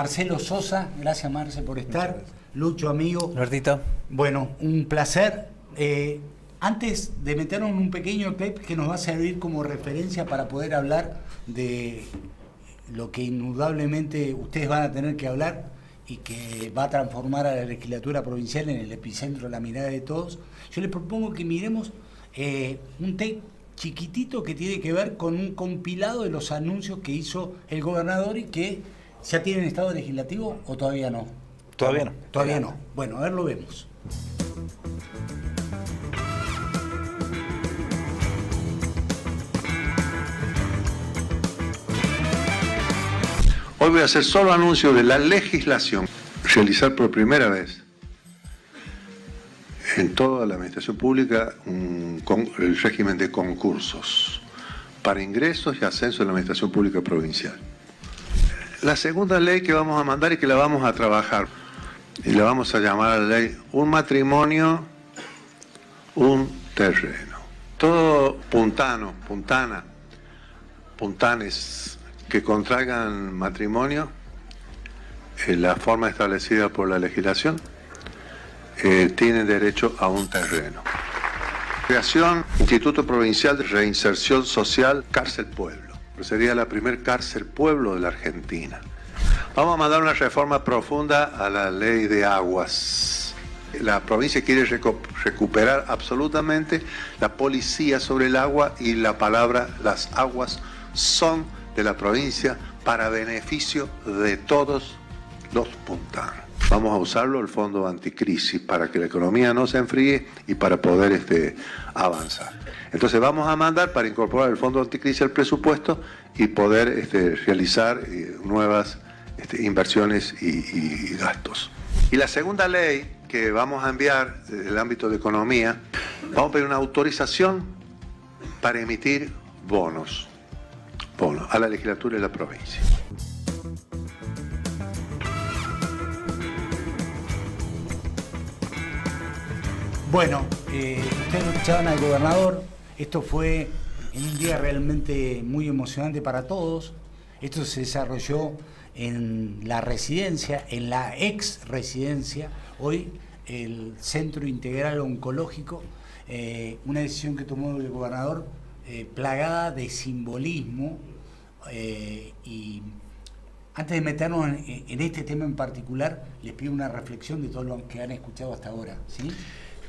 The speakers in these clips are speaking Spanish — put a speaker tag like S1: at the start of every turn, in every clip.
S1: Marcelo Sosa, gracias Marce por estar. Lucho, amigo.
S2: Nortito.
S1: Bueno, un placer. Antes de meternos en un pequeño tape que nos va a servir como referencia para poder hablar de lo que indudablemente ustedes van a tener que hablar y que va a transformar a la legislatura provincial en el epicentro de la mirada de todos, yo les propongo que miremos un tape chiquitito que tiene que ver con un compilado de los anuncios que hizo el gobernador y que ya tienen estado legislativo o todavía no.
S2: Todavía no.
S1: Todavía no. Bueno, a ver, lo vemos.
S3: Hoy voy a hacer solo anuncio de la legislación. Realizar por primera vez en toda la administración pública el régimen de concursos para ingresos y ascenso de la administración pública provincial. La segunda ley que vamos a mandar y que la vamos a trabajar, y la vamos a llamar a la ley Un matrimonio, un terreno. Todo puntanes que contraigan matrimonio en la forma establecida por la legislación tienen derecho a un terreno. Creación Instituto Provincial de Reinserción Social Cárcel Pueblo. Sería la primer cárcel pueblo de la Argentina. Vamos a mandar una reforma profunda a la ley de aguas. La provincia quiere recuperar absolutamente la policía sobre el agua y la palabra las aguas son de la provincia para beneficio de todos los puntanos. Vamos a usarlo el fondo anticrisis para que la economía no se enfríe y para poder avanzar. Entonces vamos a mandar para incorporar el fondo anticrisis al presupuesto y poder realizar nuevas inversiones y gastos. Y la segunda ley que vamos a enviar del ámbito de economía, vamos a pedir una autorización para emitir bonos a la legislatura de la provincia.
S1: Bueno, ustedes lo escuchaban al gobernador. Esto fue en un día realmente muy emocionante para todos. Esto se desarrolló en la residencia, en la ex residencia, hoy el Centro Integral Oncológico, una decisión que tomó el gobernador plagada de simbolismo. Y antes de meternos en este tema en particular, les pido una reflexión de todo lo que han escuchado hasta ahora, ¿sí?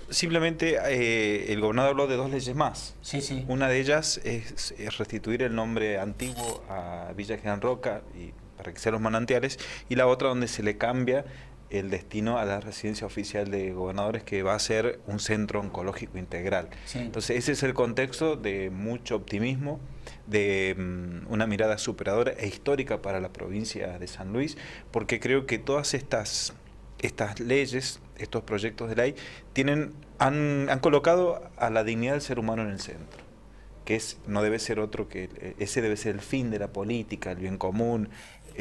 S2: Simplemente el gobernador habló de dos leyes más.
S1: Sí, sí.
S2: Una de ellas es restituir el nombre antiguo a Villa General Roca y para que sean los manantiales, y la otra donde se le cambia el destino a la residencia oficial de gobernadores, que va a ser un centro oncológico integral. Sí. Entonces ese es el contexto de mucho optimismo, de una mirada superadora e histórica para la provincia de San Luis, porque creo que todas estas leyes, estos proyectos de ley, han colocado a la dignidad del ser humano en el centro, que no debe ser otro que ese debe ser el fin de la política, el bien común.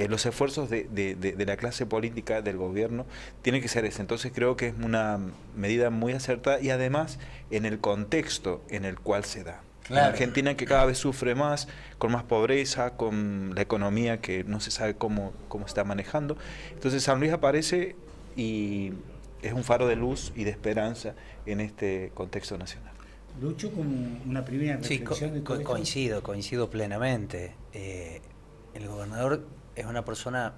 S2: Los esfuerzos de la clase política, del gobierno, tienen que ser ese. Entonces creo que es una medida muy acertada y además en el contexto en el cual se da. Claro. En Argentina, que cada vez sufre más, con más pobreza, con la economía que no se sabe cómo está manejando. Entonces San Luis aparece y es un faro de luz y de esperanza en este contexto nacional.
S1: Lucho, como una primera reflexión.
S4: Sí, coincido plenamente. El gobernador es una persona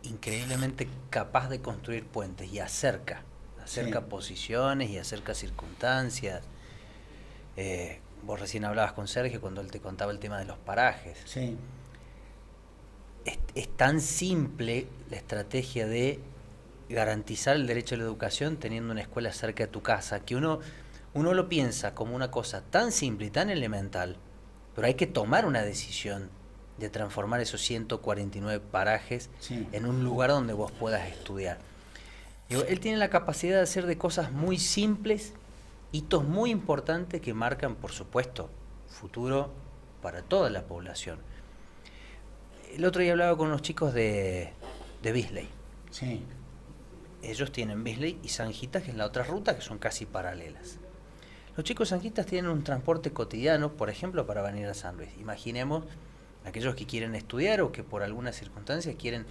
S4: increíblemente capaz de construir puentes y acerca sí. Posiciones y acerca circunstancias. Vos recién hablabas con Sergio cuando él te contaba el tema de los parajes.
S1: Sí.
S4: Es tan simple la estrategia de garantizar el derecho a la educación teniendo una escuela cerca de tu casa, que uno lo piensa como una cosa tan simple y tan elemental, pero hay que tomar una decisión de transformar esos 149 parajes sí. en un lugar donde vos puedas estudiar. Digo, él tiene la capacidad de hacer de cosas muy simples, hitos muy importantes que marcan, por supuesto, futuro para toda la población. El otro día hablaba con unos chicos de Beasley.
S1: Sí.
S4: Ellos tienen Beasley y Sanjitas, que es la otra ruta, que son casi paralelas. Los chicos sanjitas tienen un transporte cotidiano, por ejemplo, para venir a San Luis. Imaginemos aquellos que quieren estudiar o que por alguna circunstancia quieren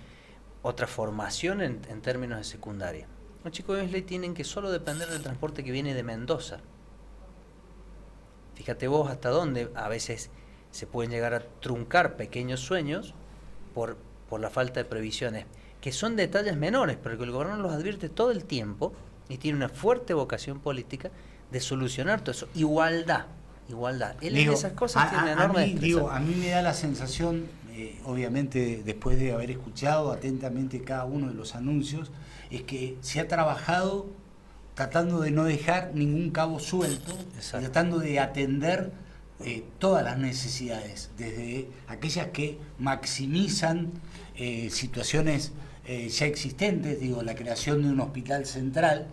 S4: otra formación en términos de secundaria. Los chicos de Beasley tienen que solo depender del transporte que viene de Mendoza. Fíjate vos hasta dónde a veces se pueden llegar a truncar pequeños sueños por la falta de previsiones, que son detalles menores, pero que el gobernador los advierte todo el tiempo y tiene una fuerte vocación política de solucionar todo eso. Igualdad. Él en esas cosas tiene una enorme destreza.
S1: A mí me da la sensación, obviamente después de haber escuchado atentamente cada uno de los anuncios, es que se ha trabajado tratando de no dejar ningún cabo suelto, tratando de atender todas las necesidades, desde aquellas que maximizan situaciones ya existentes, digo, la creación de un hospital central,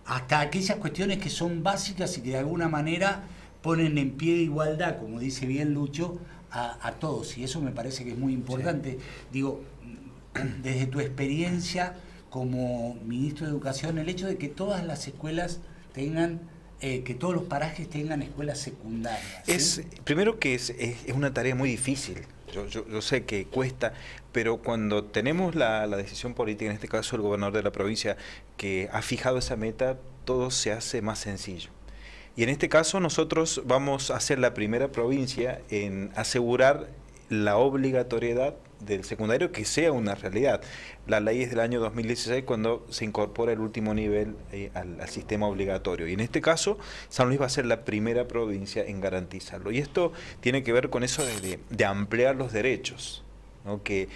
S1: hasta aquellas cuestiones que son básicas y que de alguna manera ponen en pie de igualdad, como dice bien Lucho, a todos, y eso me parece que es muy importante. Sí. Digo, desde tu experiencia como ministro de Educación, el hecho de que todas las escuelas tengan, que todos los parajes tengan escuelas secundarias, ¿sí?
S2: Primero que es una tarea muy difícil. Yo sé que cuesta, pero cuando tenemos la decisión política, en este caso el gobernador de la provincia, que ha fijado esa meta, todo se hace más sencillo. Y en este caso nosotros vamos a ser la primera provincia en asegurar la obligatoriedad del secundario, que sea una realidad. La ley es del año 2016 cuando se incorpora el último nivel al sistema obligatorio. Y en este caso, San Luis va a ser la primera provincia en garantizarlo. Y esto tiene que ver con eso de ampliar los derechos, ¿no? Que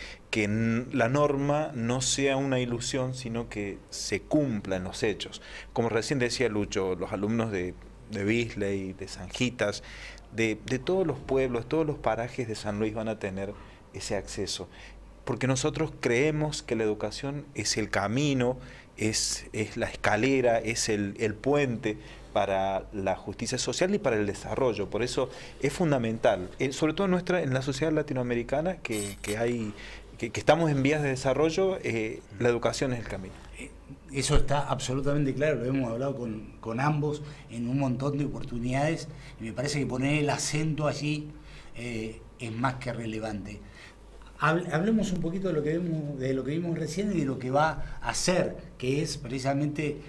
S2: la norma no sea una ilusión, sino que se cumpla en los hechos. Como recién decía Lucho, los alumnos de Beasley, de Sanjitas, de todos los pueblos, todos los parajes de San Luis van a tener ese acceso, porque nosotros creemos que la educación es el camino, es la escalera, es el puente para la justicia social y para el desarrollo. Por eso es fundamental, sobre todo en la sociedad latinoamericana, que estamos en vías de desarrollo, la educación es el camino.
S1: Eso está absolutamente claro, lo hemos hablado con ambos en un montón de oportunidades, y me parece que poner el acento allí es más que relevante. Hablemos un poquito de lo que vimos recién y de lo que va a hacer, que es precisamente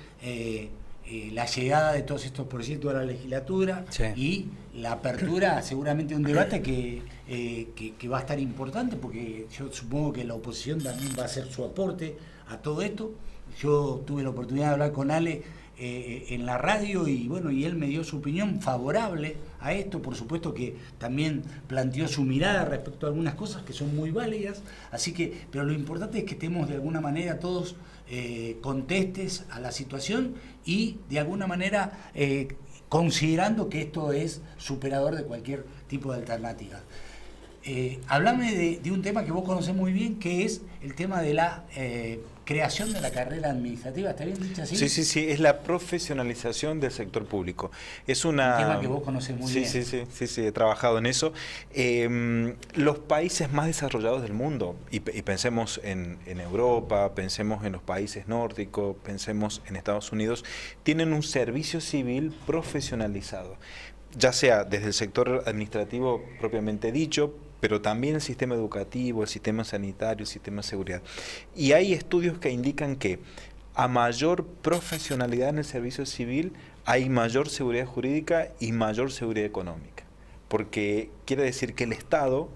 S1: la llegada de todos estos proyectos a la legislatura, sí, y la apertura seguramente de un debate que va a estar importante, porque yo supongo que la oposición también va a hacer su aporte a todo esto. Yo tuve la oportunidad de hablar con Ale en la radio y bueno, y él me dio su opinión favorable a esto. Por supuesto que también planteó su mirada respecto a algunas cosas que son muy válidas, así que, pero lo importante es que estemos de alguna manera todos contestes a la situación y de alguna manera considerando que esto es superador de cualquier tipo de alternativa. Hablame de un tema que vos conocés muy bien, que es el tema de la creación de la carrera administrativa. ¿Está bien dicho así?
S2: Sí, es la profesionalización del sector público. Es un
S1: tema que vos conocés muy bien.
S2: Sí, he trabajado en eso. Los países más desarrollados del mundo, y pensemos en Europa, pensemos en los países nórdicos, pensemos en Estados Unidos, tienen un servicio civil profesionalizado, ya sea desde el sector administrativo propiamente dicho, pero también el sistema educativo, el sistema sanitario, el sistema de seguridad. Y hay estudios que indican que a mayor profesionalidad en el servicio civil hay mayor seguridad jurídica y mayor seguridad económica. Porque quiere decir que el Estado,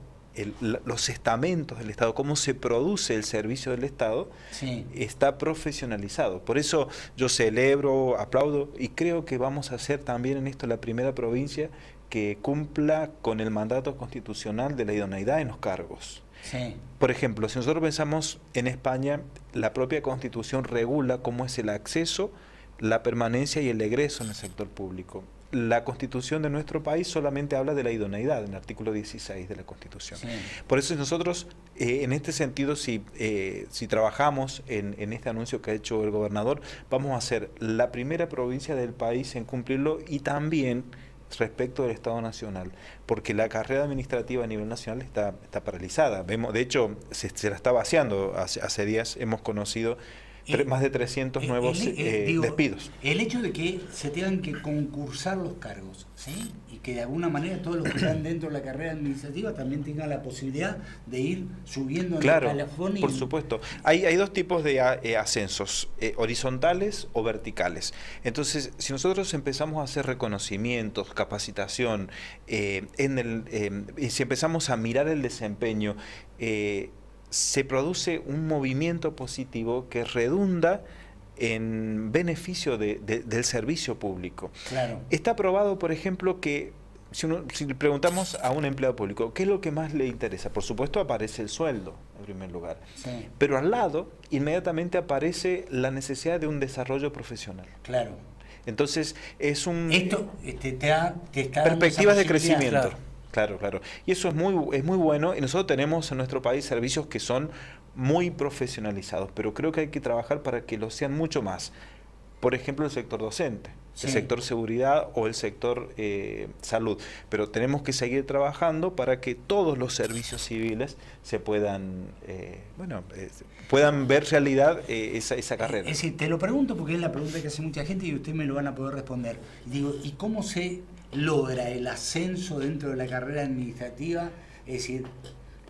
S2: los estamentos del Estado, cómo se produce el servicio del Estado, sí, está profesionalizado. Por eso yo celebro, aplaudo y creo que vamos a ser también en esto la primera provincia que cumpla con el mandato constitucional de la idoneidad en los cargos. Sí. Por ejemplo, si nosotros pensamos en España, la propia Constitución regula cómo es el acceso, la permanencia y el egreso en el sector público. La Constitución de nuestro país solamente habla de la idoneidad, en el artículo 16 de la Constitución. Sí. Por eso nosotros, en este sentido, si trabajamos en este anuncio que ha hecho el gobernador, vamos a ser la primera provincia del país en cumplirlo, y también respecto del Estado Nacional, porque la carrera administrativa a nivel nacional está paralizada. De hecho, se la está vaciando. Hace días hemos conocido más de 300 nuevos despidos.
S1: El hecho de que se tengan que concursar los cargos, ¿sí? Y que de alguna manera todos los que están dentro de la carrera administrativa también tengan la posibilidad de ir subiendo en
S2: Claro,
S1: el escalafón.
S2: por supuesto. Hay dos tipos de ascensos, horizontales o verticales. Entonces, si nosotros empezamos a hacer reconocimientos, capacitación, si empezamos a mirar el desempeño, se produce un movimiento positivo que redunda en beneficio del servicio público.
S1: Claro.
S2: Está probado, por ejemplo, que si le preguntamos a un empleado público qué es lo que más le interesa, por supuesto aparece el sueldo en primer lugar,
S1: Sí.
S2: pero al lado inmediatamente aparece la necesidad de un desarrollo profesional.
S1: Claro.
S2: Entonces es un...
S1: Esto te está dando
S2: perspectivas
S1: esa
S2: de
S1: posibilidad.
S2: crecimiento.
S1: Claro.
S2: Claro. Y eso es muy bueno, y nosotros tenemos en nuestro país servicios que son muy profesionalizados, pero creo que hay que trabajar para que lo sean mucho más. Por ejemplo, el sector docente,
S1: Sí.
S2: el sector seguridad o el sector salud. Pero tenemos que seguir trabajando para que todos los servicios civiles se puedan, puedan ver realidad esa carrera.
S1: Es decir, te lo pregunto porque es la pregunta que hace mucha gente y ustedes me lo van a poder responder. Digo, ¿y cómo se logra el ascenso dentro de la carrera administrativa? Es decir,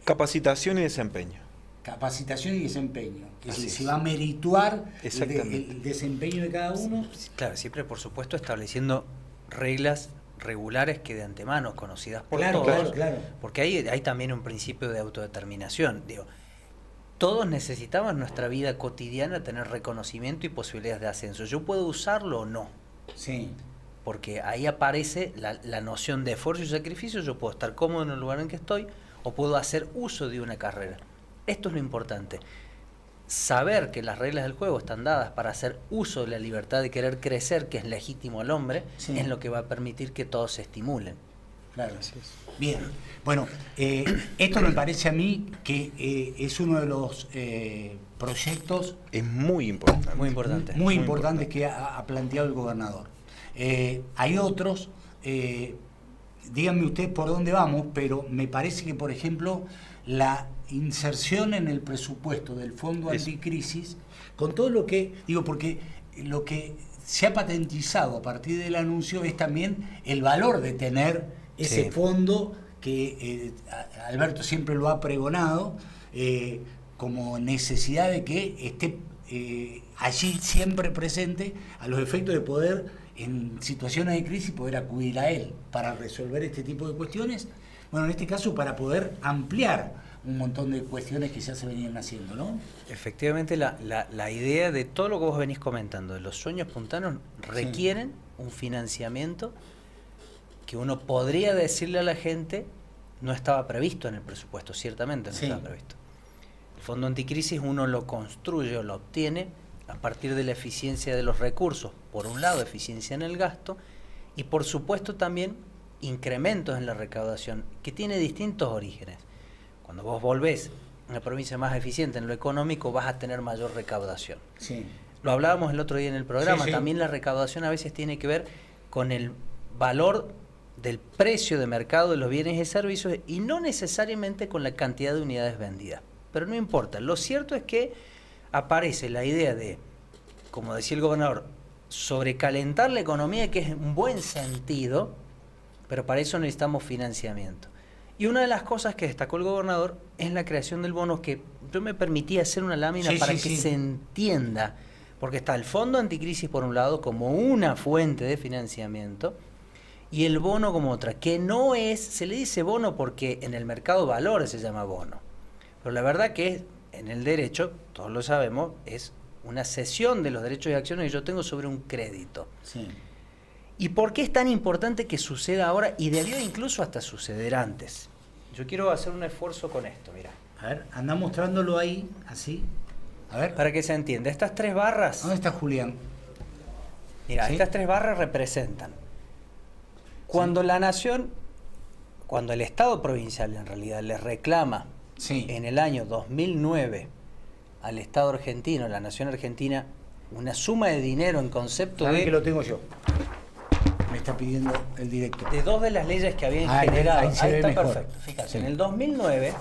S2: capacitación y desempeño.
S1: Capacitación y desempeño. Es
S2: Así
S1: decir,
S2: es.
S1: se va a merituar
S2: Exactamente.
S1: el desempeño de cada uno.
S4: Claro, siempre por supuesto estableciendo reglas regulares que de antemano conocidas por
S1: Claro,
S4: todos,
S1: claro.
S4: porque hay también un principio de autodeterminación. Digo, todos necesitamos en nuestra vida cotidiana tener reconocimiento y posibilidades de ascenso. ¿Yo puedo usarlo o no?
S1: Sí.
S4: Porque ahí aparece la noción de esfuerzo y sacrificio. Yo puedo estar cómodo en el lugar en que estoy o puedo hacer uso de una carrera. Esto es lo importante. Saber que las reglas del juego están dadas para hacer uso de la libertad de querer crecer, que es legítimo al hombre,
S1: Sí.
S4: es lo que va a permitir que todos se estimulen.
S1: Claro. Bien. Bueno, esto me parece a mí que es uno de los proyectos
S2: Es muy importante.
S4: Muy importante.
S1: muy importantes que ha planteado el gobernador. Hay otros, díganme ustedes por dónde vamos, pero me parece que, por ejemplo, la inserción en el presupuesto del Fondo Anticrisis, con todo lo que, digo, porque lo que se ha patentizado a partir del anuncio es también el valor de tener ese
S4: Sí.
S1: fondo que Alberto siempre lo ha pregonado, como necesidad de que esté allí siempre presente a los efectos de poder, en situaciones de crisis, poder acudir a él para resolver este tipo de cuestiones. Bueno, en este caso para poder ampliar un montón de cuestiones que ya se venían haciendo, ¿no?
S4: Efectivamente, la idea de todo lo que vos venís comentando, de los sueños puntanos, requieren un financiamiento que uno podría decirle a la gente no estaba previsto en el presupuesto, ciertamente no
S1: Sí.
S4: estaba previsto. El Fondo Anticrisis uno lo construye o lo obtiene a partir de la eficiencia de los recursos, por un lado eficiencia en el gasto y por supuesto también incrementos en la recaudación, que tiene distintos orígenes. Cuando vos volvés a una provincia más eficiente en lo económico, vas a tener mayor recaudación.
S1: Sí.
S4: Lo hablábamos el otro día en el programa,
S1: Sí, sí.
S4: también la recaudación a veces tiene que ver con el valor del precio de mercado de los bienes y servicios y no necesariamente con la cantidad de unidades vendidas. Pero no importa, lo cierto es que aparece la idea de, como decía el gobernador, sobrecalentar la economía, que es un buen sentido, pero para eso necesitamos financiamiento. Y una de las cosas que destacó el gobernador es la creación del bono, que yo me permití hacer una lámina
S1: Sí,
S4: para
S1: sí,
S4: que
S1: sí.
S4: se entienda, porque está el Fondo Anticrisis por un lado como una fuente de financiamiento y el bono como otra, que no es, se le dice bono porque en el mercado de valores se llama bono, pero la verdad que en el derecho, todos lo sabemos, es una cesión de los derechos y acciones que yo tengo sobre un crédito.
S1: Sí.
S4: ¿Y por qué es tan importante que suceda ahora y debió incluso hasta suceder antes? Yo quiero hacer un esfuerzo con esto, mira.
S1: A ver, anda mostrándolo ahí, así. A ver,
S4: Para que se entienda, estas tres barras,
S1: ¿dónde está Julián?
S4: mira,
S1: ¿Sí?
S4: estas tres barras representan cuando la nación, cuando el Estado provincial en realidad le reclama
S1: Sí.
S4: en el año 2009 al Estado argentino, a la nación argentina, una suma de dinero en concepto
S1: ¿Saben que
S4: de
S1: lo tengo yo? Me está pidiendo el director.
S4: de dos de las leyes que habían
S1: Ahí
S4: generado.
S1: se ve
S4: está
S1: mejor.
S4: perfecto. Fíjate,
S1: Sí.
S4: en el 2009,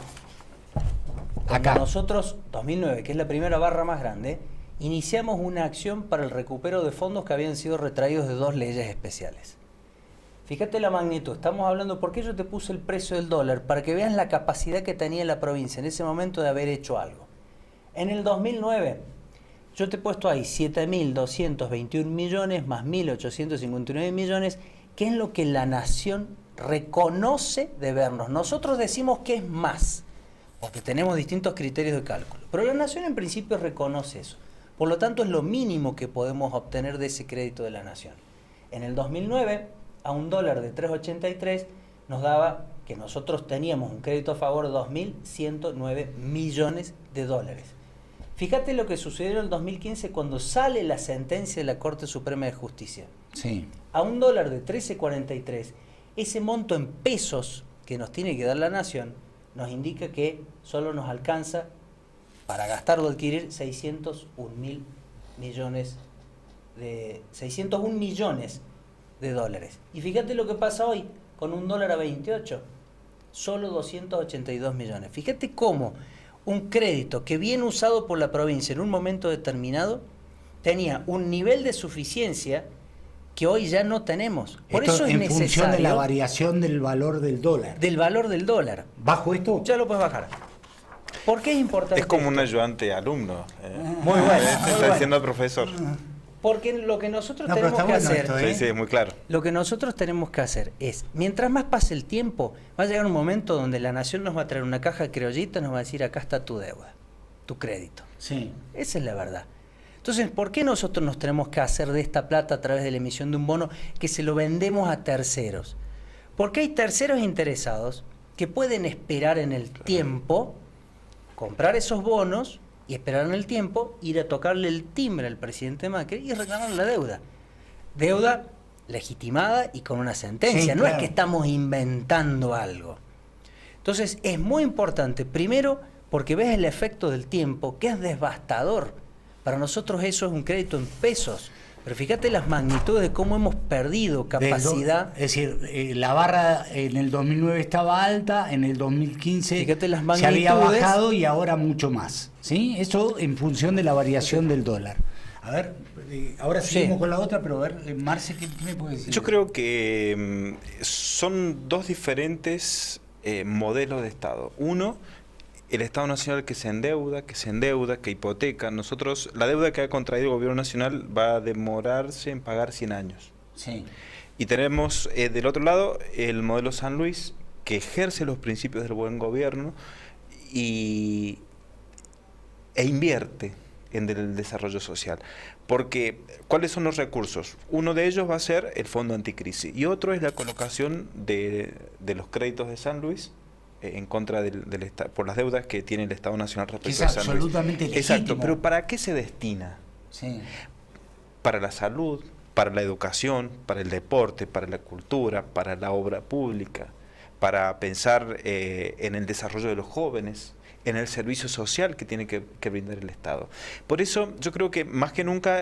S1: Acá.
S4: nosotros, 2009, que es la primera barra más grande, iniciamos una acción para el recupero de fondos que habían sido retraídos de 2 leyes especiales. Fíjate la magnitud, estamos hablando, ¿por qué yo te puse el precio del dólar? Para que veas la capacidad que tenía la provincia en ese momento de haber hecho algo. En el 2009, yo te he puesto ahí 7.221 millones más 1.859 millones, que es lo que la nación reconoce debernos. Nosotros decimos que es más, porque tenemos distintos criterios de cálculo, pero la nación en principio reconoce eso. Por lo tanto, es lo mínimo que podemos obtener de ese crédito de la nación. En el 2009, a un dólar de 3.83 nos daba que nosotros teníamos un crédito a favor de 2.109 millones de dólares. Fíjate lo que sucedió en el 2015 cuando sale la sentencia de la Corte Suprema de Justicia.
S1: Sí.
S4: A un dólar de 13.43, ese monto en pesos que nos tiene que dar la nación nos indica que solo nos alcanza para gastar o adquirir 601 millones de dólares. Y fíjate lo que pasa hoy, con un dólar a 28, solo 282 millones. Fíjate cómo un crédito que bien usado por la provincia en un momento determinado tenía un nivel de suficiencia que hoy ya no tenemos. Por
S1: Esto
S4: eso es
S1: en
S4: necesario...
S1: función de la variación del valor del dólar.
S4: Del valor del dólar.
S1: ¿Bajo esto?
S4: Ya lo puedes bajar. ¿Por qué es importante
S2: Es como
S4: esto?
S2: un ayudante alumno.
S4: Muy bueno.
S2: Está diciendo el profesor.
S4: Porque lo que nosotros
S1: No, pero
S4: tenemos
S1: está
S4: que
S1: bueno
S4: hacer...
S1: esto,
S2: Sí,
S1: ¿eh?
S2: sí, es muy claro.
S4: Lo que nosotros tenemos que hacer es, mientras más pase el tiempo, va a llegar un momento donde la nación nos va a traer una caja criollita y nos va a decir, acá está tu deuda, tu crédito.
S1: Sí.
S4: Esa es la verdad. Entonces, ¿por qué nosotros nos tenemos que hacer de esta plata a través de la emisión de un bono que se lo vendemos a terceros? Porque hay terceros interesados que pueden esperar en el tiempo, comprar esos bonos y esperar en el tiempo, ir a tocarle el timbre al presidente Macri y reclamar la deuda. Deuda legitimada y con una sentencia.
S1: Sí,
S4: no
S1: claro.
S4: es que estamos inventando algo. Entonces, es muy importante, primero, porque ves el efecto del tiempo, que es devastador. Para nosotros eso es un crédito en pesos. Pero fíjate las magnitudes de cómo hemos perdido capacidad.
S1: Es decir, la barra en el 2009 estaba alta, en el 2015
S4: Fíjate las
S1: se había
S4: magnitudes.
S1: bajado y ahora mucho más. ¿Sí? Eso en función de la variación del dólar. A ver, ahora seguimos
S4: Sí.
S1: con la otra, pero a ver, Marce, ¿qué me puede decir?
S2: Yo creo que son dos diferentes modelos de Estado. Uno, el Estado Nacional que se endeuda, que hipoteca. Nosotros, la deuda que ha contraído el Gobierno Nacional va a demorarse en pagar 100 años.
S1: Sí.
S2: Y tenemos del otro lado el modelo San Luis, que ejerce los principios del buen gobierno e invierte en el desarrollo social. Porque, ¿cuáles son los recursos? Uno de ellos va a ser el Fondo Anticrisis y otro es la colocación de los créditos de San Luis en contra por las deudas que tiene el Estado Nacional respecto
S1: Es
S2: a San Luis.
S1: absolutamente legítimo.
S2: Exacto, pero ¿para qué se destina?
S1: Sí.
S2: Para la salud, para la educación, para el deporte, para la cultura, para la obra pública, para pensar en el desarrollo de los jóvenes, en el servicio social que tiene que brindar el Estado. Por eso yo creo que más que nunca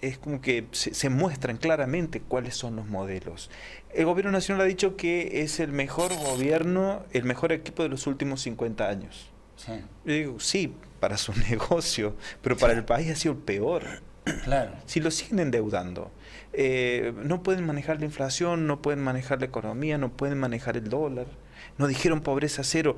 S2: es como que se muestran claramente cuáles son los modelos. El Gobierno Nacional ha dicho que es el mejor gobierno, el mejor equipo de los últimos 50 años.
S1: Sí.
S2: Yo digo, sí, para su negocio, pero para el país ha sido el peor.
S1: Claro.
S2: Si lo siguen endeudando, no pueden manejar la inflación, no pueden manejar la economía, no pueden manejar el dólar, nos dijeron pobreza cero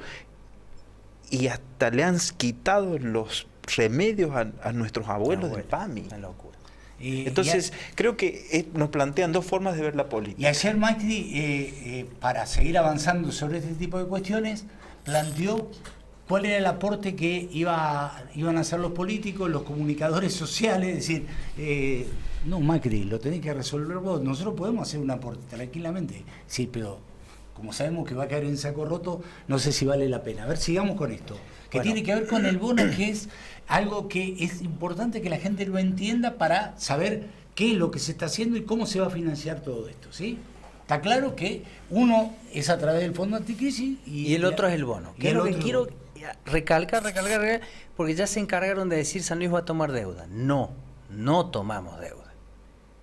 S2: y hasta le han quitado los remedios a nuestros abuelos del PAMI.
S4: Una locura.
S2: Entonces, creo que nos plantean dos formas de ver la política.
S1: Y ayer Macri, para seguir avanzando sobre este tipo de cuestiones, planteó cuál era el aporte que iban a hacer los políticos, los comunicadores sociales, es decir, no, Macri, lo tenés que resolver vos, nosotros podemos hacer un aporte tranquilamente, sí, pero como sabemos que va a caer en saco roto, no sé si vale la pena. A ver, sigamos con esto, que
S4: Bueno.
S1: tiene que ver con el bono, que es algo que es importante que la gente lo entienda para saber qué es lo que se está haciendo y cómo se va a financiar todo esto, ¿sí? Está claro que uno es a través del Fondo Anticrisis
S4: Y el otro es el bono. Que es lo que quiero recalcar, porque ya se encargaron de decir San Luis va a tomar deuda. No tomamos deuda.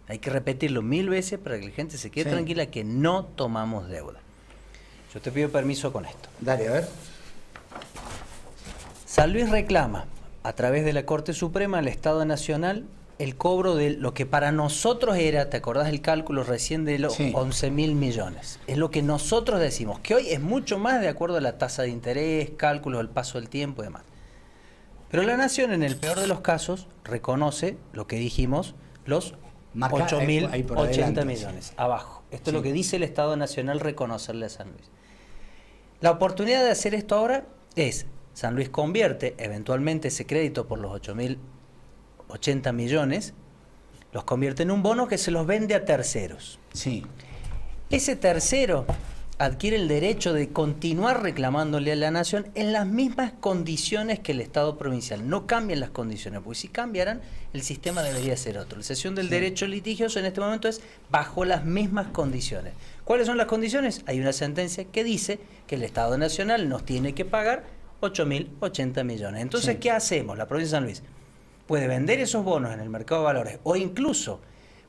S4: Hay que repetirlo 1000 veces para que la gente se quede
S1: Sí.
S4: tranquila que no tomamos deuda. Yo te pido permiso con esto.
S1: Dale, a ver.
S4: San Luis reclama a través de la Corte Suprema al Estado Nacional el cobro de lo que para nosotros era, ¿te acordás del cálculo recién de los 11.000 millones? Es lo que nosotros decimos, que hoy es mucho más de acuerdo a la tasa de interés, cálculos, el paso del tiempo y demás. Pero la Nación, en el peor de los casos, reconoce lo que dijimos, los 8.080 millones, abajo. Esto es lo que dice el Estado Nacional reconocerle a San Luis. La oportunidad de hacer esto ahora es, San Luis convierte eventualmente ese crédito por los 8.080 millones, los convierte en un bono que se los vende a terceros.
S1: Sí.
S4: Ese tercero adquiere el derecho de continuar reclamándole a la Nación en las mismas condiciones que el Estado provincial. No cambian las condiciones, porque si cambiaran, el sistema debería ser otro. La cesión del derecho litigioso en este momento es bajo las mismas condiciones. ¿Cuáles son las condiciones? Hay una sentencia que dice que el Estado Nacional nos tiene que pagar 8.080 millones. Entonces, ¿qué hacemos? La provincia de San Luis puede vender esos bonos en el mercado de valores o incluso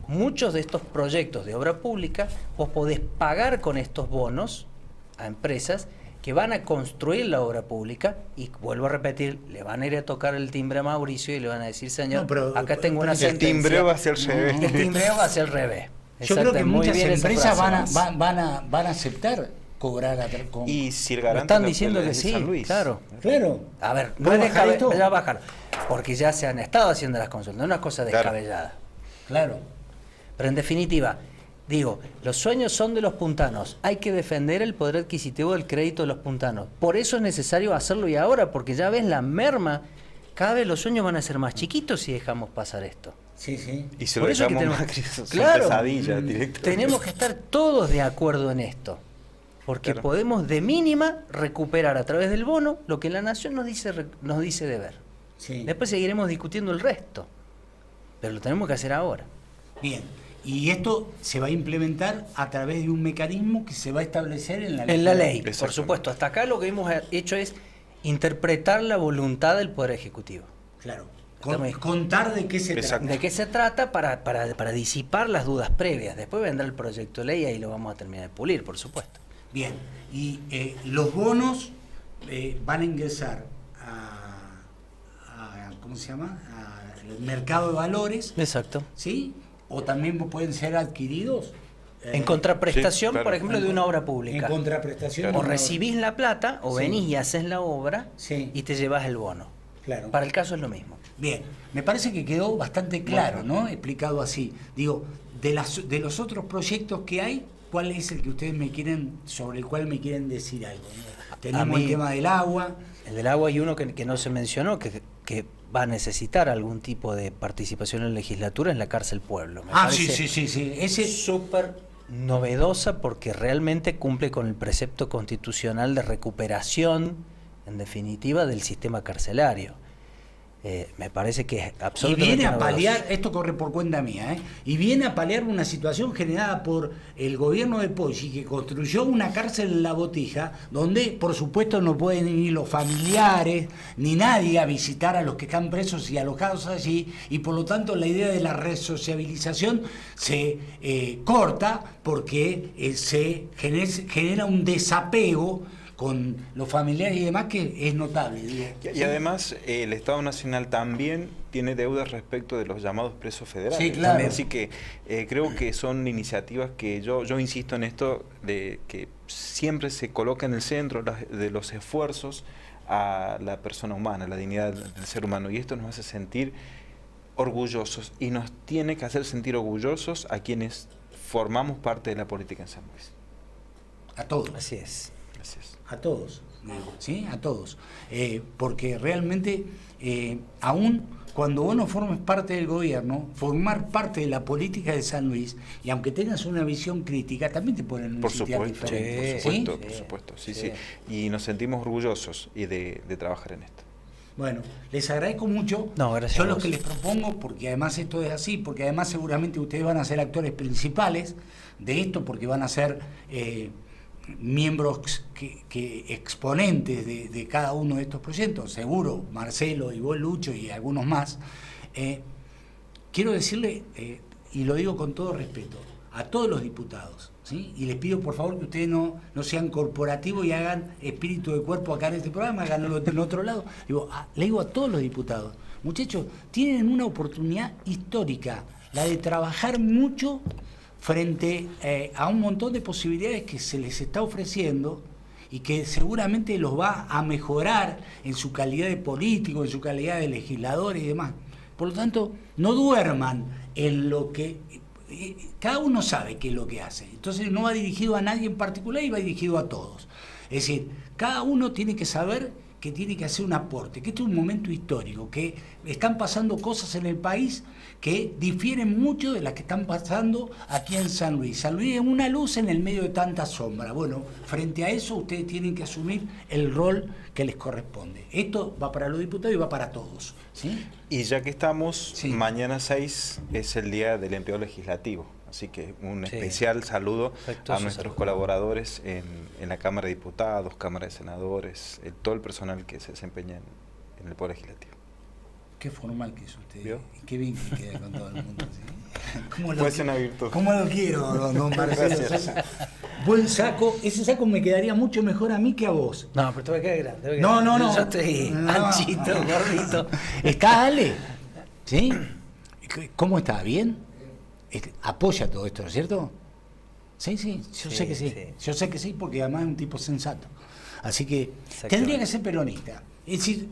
S4: muchos de estos proyectos de obra pública, vos podés pagar con estos bonos a empresas que van a construir la obra pública y, vuelvo a repetir, le van a ir a tocar el timbre a Mauricio y le van a decir, señor, acá tengo una sentencia.
S2: El timbreo va a ser al revés.
S4: El timbreo va a ser al revés.
S1: Yo creo que muchas empresas van a aceptar cobrar con...
S2: Y si el garante
S4: están diciendo que sí, claro. A ver, no es descabellado bajar, porque ya se han estado haciendo las consultas, no es una cosa descabellada.
S1: Claro.
S4: Pero en definitiva, digo, los sueños son de los puntanos. Hay que defender el poder adquisitivo del crédito de los puntanos. Por eso es necesario hacerlo y ahora, porque ya ves la merma. Cada vez los sueños van a ser más chiquitos si dejamos pasar esto.
S1: Sí, sí.
S2: Y si lo dejamos más, son pesadillas directamente.
S4: Tenemos que estar todos de acuerdo en esto. Porque podemos de mínima recuperar a través del bono lo que la Nación nos dice deber.
S1: Sí.
S4: Después seguiremos discutiendo el resto. Pero lo tenemos que hacer ahora.
S1: Bien. Y esto se va a implementar a través de un mecanismo que se va a establecer en la ley.
S4: En la ley, por supuesto. Hasta acá lo que hemos hecho es interpretar la voluntad del Poder Ejecutivo.
S1: Claro. Contar de qué se trata.
S4: De qué se trata para disipar las dudas previas. Después vendrá el proyecto de ley y ahí lo vamos a terminar de pulir, por supuesto.
S1: Bien. Y los bonos van a ingresar ¿cómo se llama? Al mercado de valores.
S4: Exacto.
S1: ¿Sí? O también pueden ser adquiridos
S4: en contraprestación, por ejemplo, de una obra pública.
S1: En contraprestación.
S4: O recibís la plata, o venís y haces la obra, y te llevas el bono.
S1: Claro.
S4: Para el caso es lo mismo.
S1: Bien, me parece que quedó bastante claro, ¿no? Explicado así. Digo, de los otros proyectos que hay, ¿cuál es el que ustedes sobre el cual me quieren decir algo? Tenemos el tema del agua.
S4: El del agua y uno que no se mencionó, que va a necesitar algún tipo de participación en la legislatura, en la cárcel Pueblo.
S1: Sí. Ese
S4: es súper novedosa porque realmente cumple con el precepto constitucional de recuperación, en definitiva, del sistema carcelario. Me parece que es absolutamente
S1: y viene a
S4: novedoso.
S1: paliar, esto corre por cuenta mía, y viene a paliar una situación generada por el gobierno de Poggi, que construyó una cárcel en La Botija, donde por supuesto no pueden ir los familiares ni nadie a visitar a los que están presos y alojados allí, y por lo tanto la idea de la resociabilización se corta porque se genera un desapego con los familiares y demás que es notable.
S2: Y además el Estado Nacional también tiene deudas respecto de los llamados presos federales.
S1: Sí, claro.
S2: Así que creo que son iniciativas que yo insisto en esto, de que siempre se coloca en el centro de los esfuerzos a la persona humana, a la dignidad del ser humano. Y esto nos hace sentir orgullosos y nos tiene que hacer sentir orgullosos a quienes formamos parte de la política en San Luis.
S1: A todos.
S4: Así es.
S2: Gracias.
S1: A todos, ¿sí? A todos. Porque realmente, aún cuando vos no formes parte del gobierno, formar parte de la política de San Luis, y aunque tengas una visión crítica, también te ponen en un sitio diferente.
S2: Por supuesto. Sí. Y nos sentimos orgullosos de trabajar en esto.
S1: Bueno, les agradezco mucho.
S4: No, gracias.
S1: Yo lo que les propongo, porque además esto es así, porque además seguramente ustedes van a ser actores principales de esto, porque van a ser miembros que exponentes de cada uno de estos proyectos, seguro, Marcelo y vos, Lucho, y algunos más. Quiero decirle, y lo digo con todo respeto, a todos los diputados, ¿sí? Y les pido por favor que ustedes no sean corporativos y hagan espíritu de cuerpo acá en este programa, háganlo en otro lado. Le digo a todos los diputados, muchachos, tienen una oportunidad histórica, la de trabajar mucho frente a un montón de posibilidades que se les está ofreciendo y que seguramente los va a mejorar en su calidad de político, en su calidad de legisladores y demás. Por lo tanto, no duerman en lo que... Cada uno sabe qué es lo que hace. Entonces no va dirigido a nadie en particular y va dirigido a todos. Es decir, cada uno tiene que saber que tiene que hacer un aporte, que este es un momento histórico, que están pasando cosas en el país que difieren mucho de las que están pasando aquí en San Luis. San Luis es una luz en el medio de tanta sombra. Bueno, frente a eso ustedes tienen que asumir el rol que les corresponde. Esto va para los diputados y va para todos, ¿sí?
S2: Y ya que estamos,
S1: Sí.
S2: mañana 6 es el Día del Empleo Legislativo. Así que un especial saludo a nuestros colaboradores en la Cámara de Diputados, Cámara de Senadores, todo el personal que se desempeña en el Poder Legislativo.
S1: Qué formal que es usted.
S2: ¿Vio?
S1: Qué bien que queda con todo el mundo. ¿Sí?
S2: Puede ser una virtud.
S1: ¿Cómo lo quiero, don Marcelo?
S2: Gracias.
S1: Buen saco. Ese saco me quedaría mucho mejor a mí que a vos.
S4: No, pero te va a quedar grande.
S1: No.
S4: Yo estoy anchito, gordito.
S1: ¿Está Ale? ¿Sí? ¿Cómo está? ¿Bien? Apoya todo esto, ¿no es cierto? Sí, yo sé que sí. Yo sé que sí, porque además es un tipo sensato. Así que tendría que ser peronista. Es decir,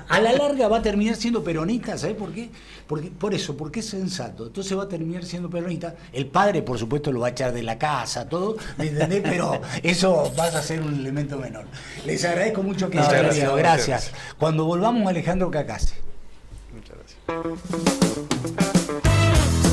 S1: a la larga va a terminar siendo peronista, ¿sabes por qué? Porque es sensato. Entonces va a terminar siendo peronista. El padre, por supuesto, lo va a echar de la casa, todo, ¿me entendés? Pero eso va a ser un elemento menor. Les agradezco mucho que hayan venido. Gracias. Cuando volvamos, Alejandro Cacase.
S2: Muchas gracias.